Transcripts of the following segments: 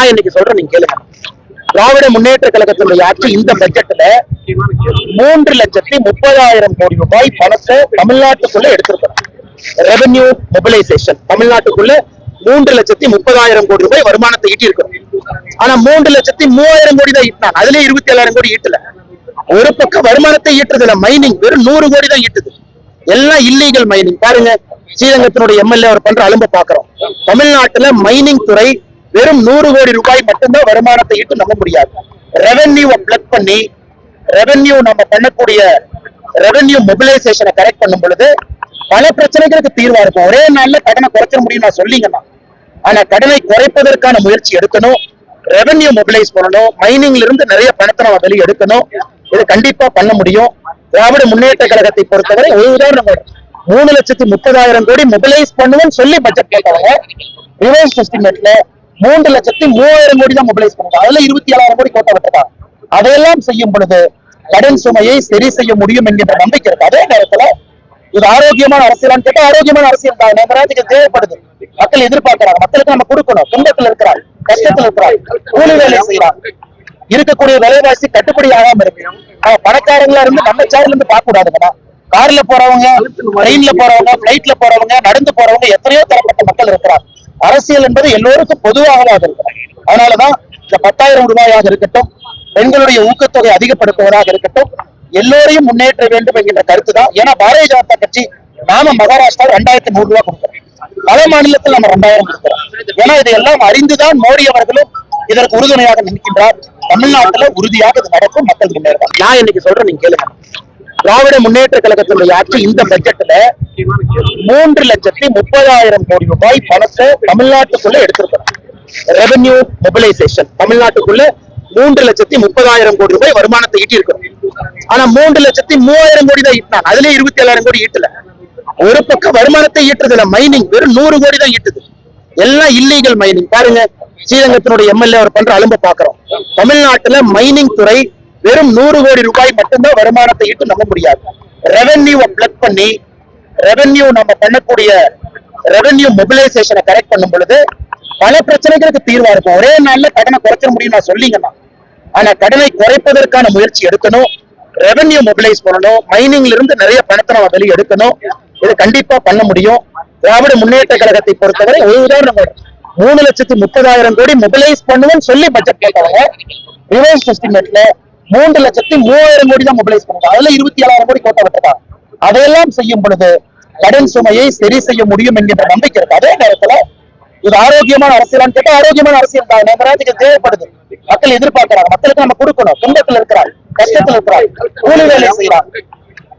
நான் இன்னைக்கு சொல்றேன், நீங்க கேளுங்க. திராவிட முன்னேற்ற கழகத்தினுடைய ஆட்சி இந்த பட்ஜெட்ல 3,30,000 கோடி ரூபாய் பணத்தை தமிழ்நாட்டுக்குள்ள எடுத்திருக்கிறோம். ரெவென்யூ மொபிலைசேஷன் தமிழ்நாட்டுக்குள்ள 3,30,000 கோடி ரூபாய் வருமானத்தை ஈட்டி இருக்கிறோம். ஆனா 3,03,000 கோடி தான் ஈட்டினாங்க. அதுல 27,000 கோடி ஈட்டல. ஒரு பக்கம் வருமானத்தை ஈட்டுறதுல மைனிங் வெறும் 100 கோடி தான் ஈட்டுது. எல்லாம் இல்லீகல் மைனிங். பாருங்க, ஸ்ரீரங்கத்தினுடைய எம்எல்ஏ அவர் பண்ற அலும்ப பாக்குறோம். தமிழ்நாட்டுல மைனிங் துறை வெறும் 100 கோடி ரூபாய் மட்டும்தான் வருமானத்தை ஈட்டு நம்ப முடியாது. ரெவென்யூவை பிளக் பண்ணி ரெவென்யூ நம்ம பண்ணக்கூடிய ரெவென்யூ மொபிலைசேஷனை கரெக்ட் பண்ணும் பொழுது பல பிரச்சனைகளுக்கு தீர்வா இருக்கும். ஒரே நாள்ல கடனை குறைக்க முடியும் நான் சொல்லிங்கன்னா, ஆனா கடனை குறைப்பதற்கான முயற்சி எடுக்கணும். ரெவென்யூ மொபிலைஸ் பண்ணணும். மைனிங்ல இருந்து நிறைய பணத்தை நம்ம வெளியே எடுக்கணும். இது கண்டிப்பா பண்ண முடியும். திராவிட முன்னேற்ற கழகத்தை பொறுத்தவரை ஒரு உதாரணம், 3,30,000 கோடி மொபிலைஸ் பண்ணுவோம்னு சொல்லி பட்ஜெட் கேட்டவங்க ரிவைஸ் எஸ்டிமேட்ல 3,03,000 கோடி தான் மொபிலைஸ் பண்ணுவாங்க. அதுல 27,000 கோடி கோட்டை விட்டுருக்காங்க. அதையெல்லாம் செய்யும் பொழுது கடன் சுமையை சரி செய்ய முடியும் என்கின்ற நம்பிக்கை இருக்கு. அதே நேரத்துல இது ஆரோக்கியமான அரசியலான்னு கேட்டா ஆரோக்கியமான அரசியல் தான் நேரத்துக்கு தேவைப்படுது. மக்கள் எதிர்பார்க்கிறாங்க. மக்களுக்கு நம்ம கொடுக்கணும். துன்பத்தில் இருக்கிறாங்க, கஷ்டத்தில் இருக்கிறாங்க, கூலி வேலை செய்யறாங்க. இருக்கக்கூடிய விலைவாசி கட்டுப்படி ஆகாம இருக்கு. பணக்காரங்களா இருந்து நம்ம சேர்ல இருந்து பார்க்க கூடாதுங்கன்னா, கார்ல போறவங்க, ட்ரெயின்ல போறவங்க, பிளைட்ல போறவங்க, நடந்து போறவங்க, எத்தனையோ தரப்பட்ட மக்கள் இருக்கிறாங்க. அரசியல் என்பது எல்லோருக்கும் பொதுவாகவாக இருக்கிறார். அதனாலதான் இந்த 10,000 ரூபாயாக இருக்கட்டும், பெண்களுடைய ஊக்கத்தொகை அதிகப்படுத்துவதாக இருக்கட்டும், எல்லோரையும் முன்னேற்ற வேண்டும் என்கின்ற கருத்து தான். ஏன்னா பாரதிய ஜனதா கட்சி நாம மகாராஷ்டிரா 2,100 ரூபாய் கொடுக்கிறோம். பல மாநிலத்தில் நம்ம 2,000 கொடுக்கிறோம். ஏன்னா இதையெல்லாம் அறிந்துதான் மோடி அவர்களும் இதற்கு உறுதுணையாக நிற்கின்றார். தமிழ்நாட்டுல உறுதியாக இது நடக்கும். மக்கள் முன்னேறும். நான் இன்னைக்கு சொல்றேன், நீங்க கேளுங்க. திராவிட முன்னேற்ற கழகத்தினுடைய ஆட்சி இந்த பட்ஜெட்ல 3,30,000 கோடி ரூபாய் பணத்தை தமிழ்நாட்டுக்குள்ள எடுத்திருக்கிறோம். ரெவென்யூ மொபிலைசேஷன் தமிழ்நாட்டுக்குள்ள 3,30,000 கோடி ரூபாய் வருமானத்தை ஈட்டி இருக்கிறோம். ஆனா 3,03,000 கோடி தான் ஈட்டினாங்க. அதுல 27,000 கோடி ஈட்டல. ஒரு பக்கம் வருமானத்தை ஈட்டுறதுல மைனிங் வெறும் 100 கோடி தான் ஈட்டுது. எல்லாம் இல்லீகல் மைனிங். பாருங்க, ஸ்ரீரங்கத்தினுடைய எம்எல்ஏ அவர் பண்ற அலும்ப பாக்குறோம். தமிழ்நாட்டுல மைனிங் துறை வெறும் 100 கோடி ரூபாய் மட்டும்தான் வருமானத்தை ஈட்டு நம்ப முடியாது. ரெவென்யூவை பிளக் பண்ணி ரெவென்யூ நம்ம பண்ணக்கூடிய ரெவென்யூ மொபிலைசேஷனை கரெக்ட் பண்ணும் பொழுது பல பிரச்சனைகளுக்கு தீர்வா இருக்கும். ஒரே நாள்ல கடனை குறைக்க முடியும் நான் சொல்லிங்கன்னா, ஆனா கடனை குறைப்பதற்கான முயற்சி எடுக்கணும். ரெவென்யூ மொபிலைஸ் பண்ணணும். மைனிங்ல இருந்து நிறைய பணத்தை நம்ம வெளியே எடுக்கணும். இது கண்டிப்பா பண்ண முடியும். திராவிட முன்னேற்ற கழகத்தை பொறுத்தவரை ஒரு உதாரணம், 3,30,000 கோடி மொபிலைஸ் பண்ணுவோம்னு சொல்லி பட்ஜெட் கேட்டவங்க ரிவைஸ் எஸ்டிமேட்ல 3,03,000 கோடி தான் மொபிலைஸ் பண்ணுவாங்க. அதுல 27,000 கோடி கோட்டை விட்டுருக்காங்க. அதையெல்லாம் செய்யும் பொழுது கடன் சுமையை சரி செய்ய முடியும் என்கின்ற நம்பிக்கை இருக்கு. அதே நேரத்துல இது ஆரோக்கியமான அரசியலான்னு கேட்டா ஆரோக்கியமான அரசியல் தான் நேரத்துக்கு தேவைப்படுது. மக்கள் எதிர்பார்க்கிறாங்க. மக்களுக்கு நம்ம கொடுக்கணும். துன்பத்தில் இருக்கிறாங்க, கஷ்டத்தில் இருக்கிறாங்க, கூலி வேலை செய்யறாங்க.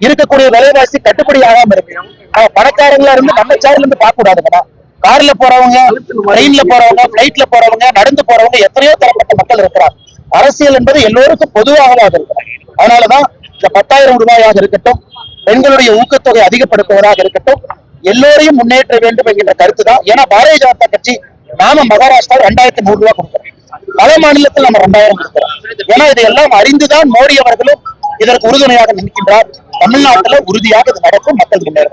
இருக்கக்கூடிய விலைவாசி கட்டுப்படி ஆகாம இருக்கு. பணக்காரங்களா இருந்து நம்ம சேர்ல இருந்து பார்க்க கூடாதுங்கன்னா, கார்ல போறவங்க, ட்ரெயின்ல போறவங்க, பிளைட்ல போறவங்க, நடந்து போறவங்க, எத்தனையோ தரப்பட்ட மக்கள் இருக்கிறாங்க. அரசியல் என்பது எல்லோருக்கும் பொதுவாகவாக இருக்கிறார். அதனாலதான் இந்த 10,000 ரூபாயாக இருக்கட்டும், பெண்களுடைய ஊக்கத்தொகை அதிகப்படுத்துவதாக இருக்கட்டும், எல்லோரையும் முன்னேற்ற வேண்டும் என்கின்ற கருத்து தான். ஏன்னா பாரதிய ஜனதா கட்சி நாம மகாராஷ்டிரா 2,100 ரூபாய் கொடுக்கிறோம். பல மாநிலத்தில் நம்ம 2,000 கொடுக்கிறோம். ஏன்னா இதையெல்லாம் அறிந்துதான் மோடி அவர்களும் இதற்கு உறுதுணையாக நிற்கின்றார். தமிழ்நாட்டுல உறுதியாக இது நடக்கும். மக்கள் முன்னேறும்.